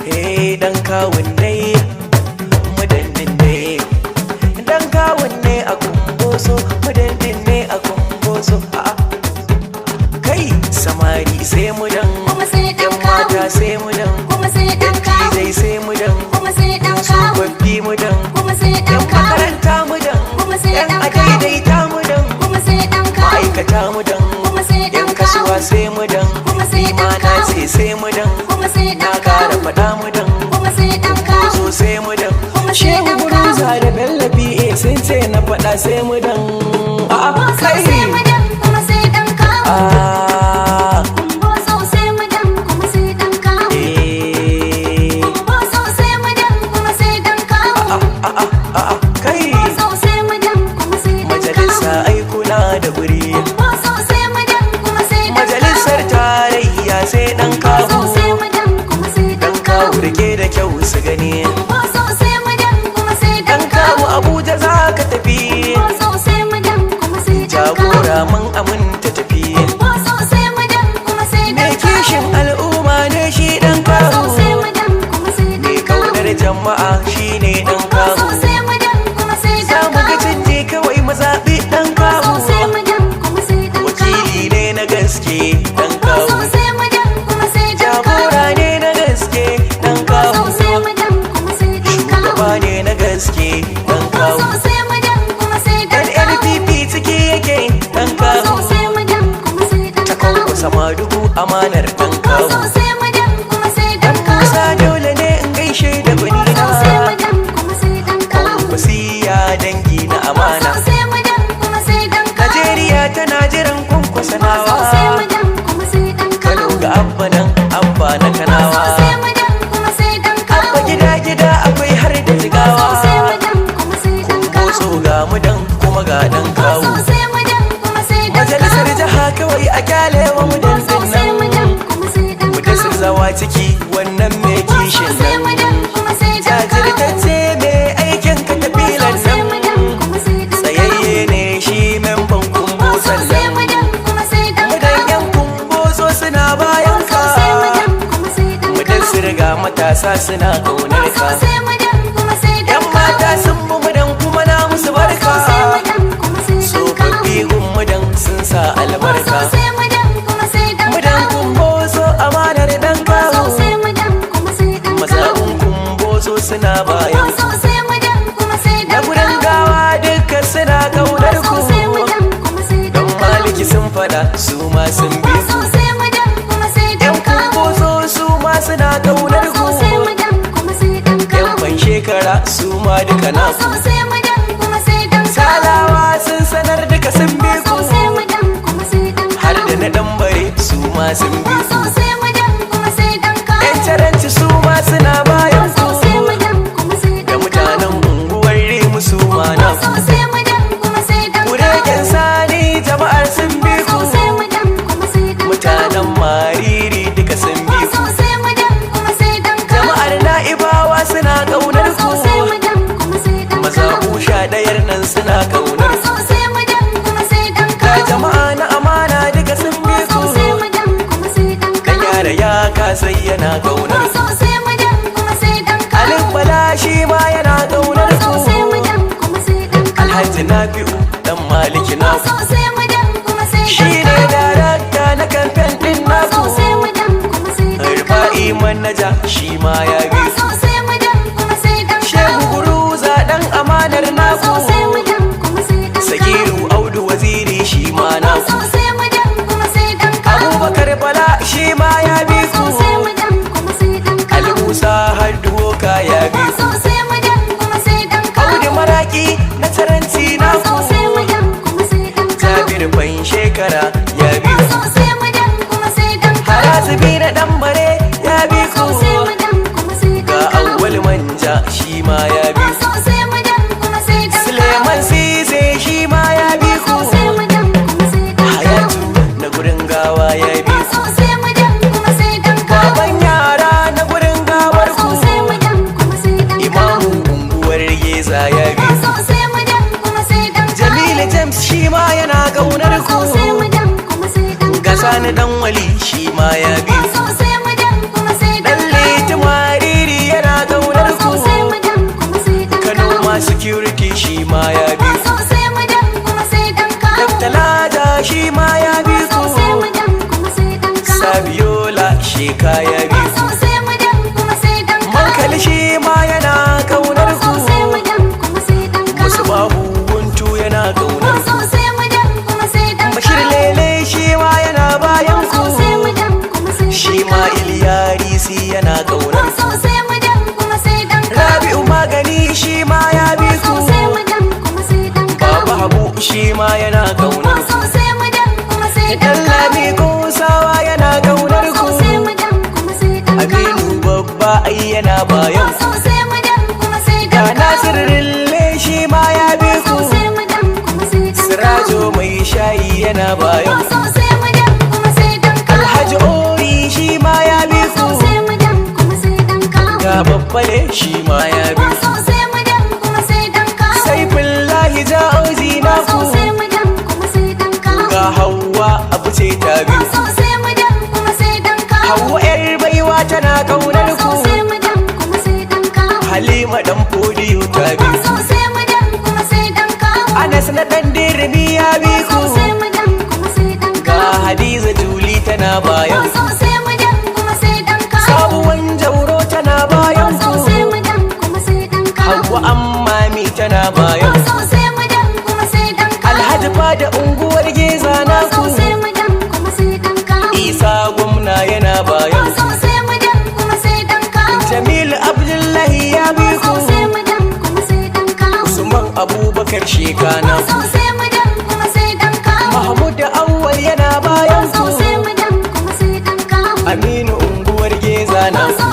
Hey dan kawun ne mudandin ne, dan kawun ne a kumboso, mudandin ne a kumboso. Kai samari sai mu dan, yan mata sai mu dan, yan tizai sai mu dan, tsofaffi mu dan, yan makaranta mu dan, yan adaidaita mu dan, ma'aikata mu dan, yan kasuwa sai mu dan, imana ce sai mu dan, na kara faɗa mu dan, kumboso sai mu dan, shehu buruza da bello PA sun ce na faɗa sai mu dan. Kai majalisa ai kula da wuri, majalisar tarayya sai dan kawo, dan kawo rike da kyau su gani, dan kawo Abuja za ka tafi, jagora mun aminta tafi, mai kishin al'umma ne shi dan kawo, mai kaunar jama'a shi ne dan kawo, za mu ga canji kawai mazaɓi dan kawo, wakili ne na gaske dan kawo, jagora ne na gaske dan kawo, shugaba ne na gaske dan kawo, dan NPP ciki yake dan kawo, ta kawo sama dubu amanar dan kawo, dan kusa dole ne in gaishe da gwanina, wasiya dangi na amana, Najeriya tana jiran kwankwasa nawa, Kano ga abba nan abba na kanawa, abba gida akwai har da jigawa, kumbotso ga mudan kuma ga dan kawo, majalisar jiha kawai a kyalewa mudan nan, mudasir zawa ciki wannan mai kishin nan, jajirtacce mai aikin katafilan nan, tsayayye ne shi memban kumbotson nan, mudan yan kumbotso suna bayan ka, mudasir ga matasa suna ƙaunar ka, yan mata sun bi mudan kuma na musu barka, tsofaffi gun mudan sun sa albarka, mudan kumbotso amanar dan kawo, mazaɓin kumbotso suna bayan ku, na gudan gawa duka suna ƙaunar ku, don maliki sun faɗa su ma sun bi ku, yan kumbotso su ma suna ƙaunar ku, yan ban shekara su ma duka na ku, salawa sun sanar duka sun bi ku, har da na ɗan bare su ma sun bi ku, yan caranci su ma suna bayan ku, da mutanen unguwar rimu su ma na ku, kuregen sani jama'ar sun bi ku, mutanen mariri duka sun bi ku, jama'ar na'ibawa suna ƙaunar ku, mazaɓu 11 nan suna ƙaunar ku, ga jama'a na amana duka sun bi ku, dan yara ya kasai yana ƙaunar ku, Alin Bala shi ma yana ƙaunar ku, Alhaji Nafi'u dan Maliki naku, shi ne darakta na kamfen ɗin naku, Rufa'i manaja shi ma ya bi ku, Shehu Buruza dan amanar naku, Sagiru Audu waziri shi ma naku, Abubakar Bala shi ma ya bi ku, Al-Musa Hadduwoka ya bi ku, Audu Maraki na taranci naku, Jabir Ban shekara ya bi ku, Harazibi na ɗan bare ya bi ku, ga Awwal Manja shi ma ya bi ku, Suleiman Sise shi ma ya bi ku, Hayatu na gurin gawa ya bi ku, baban yara na gurin gawar ku, Imamu unguwar Geza ya bi ku, Jamilu James shi ma yana ƙaunar ku, ga Sani dan Wali shi ma ya bi ku, dan Liti Mari shi ma ya bi ku. Sai mu dan kuma sai dan kawo. Dr. Lada shi ma ya bi ku. Sai mu dan kuma sai dan kawo. Sabiola Sheka ya bi ku. Sai mu dan kuma sai dan kawo. Mankali shi ma yana kaunar ku. Sai mu dan kuma sai dan kawo. Musu babu guntu yana kaunar ku. Sai mu dan kuma sai dan kawo. Bashir Lele shi ma yana bayan ku. Sai mu dan kuma sai dan kawo. Shi ma Iliyarisi yana kaunar ku. Sai mu dan kuma sai dan kawo. Rabi'u Magani shi ma ya bi ku. Sai mu dan kuma sai dan kawo. Baba Habu shi ma yana kaunar ku. Sai mu dan kuma sai dan Dan kawo. Lami Kusawa yana kaunar ku. Sai mu dan kuma sai dan kawo. Aminu babba ai yana bayan ku. Sai mu dan kuma sai Ga dan kawo. Nasir Rille shi ma ya bi ku. Sai mu dan kuma sai dan kawo. Sirajo mai shayi yana bayan ku. Sai mu dan kuma sai dan kawo. Alhaji Ori shi ma ya bi ku. Sai mu dan kuma sai dan kawo. Ga Babbale shi ma ya bi ku. Sai mu dan kuma sai dan kawo. Saifullahi Ja'ozi na ku. Sai mu dan kuma sai dan kawo. Ga Hauwa Abu ce ta bi ku. Sai mu dan kuma sai dan kawo. Hauwa yar baiwa tana kaunar ku. Sai mu dan kuma sai dan kawo. Halima dan Fodiyo ta bi ku. Sai mu dan kuma sai dan kawo. Anas na dan Dirimi ya bi ku. Sai mu dan kuma sai dan Ga kawo. Hadiza Juli tana bayan ku. Sai mu dan kuma sai dan kawo. Sabuwan Jauro tana bayan ku. Sai mu dan kuma sai dan kawo. Hauwa Ammami tana bayan ku. Sai mu dan kuma sai dan kawo. Alhaji Fada unguwar Geza na ku. Sai mu dan kuma sai dan kawo. Isa gwamna yana bayan ku. Sai mu dan kuma sai dan kawo. Jamilu Abdullahi ya bi ku. Sai mu dan kuma sai dan kawo. Usman Abubakar Sheka na ku. Sai mu dan kuma sai dan kawo. Mahmud Awwal yana bayan ku. Sai mu dan kuma sai dan kawo. Aminu unguwar Geza na ku.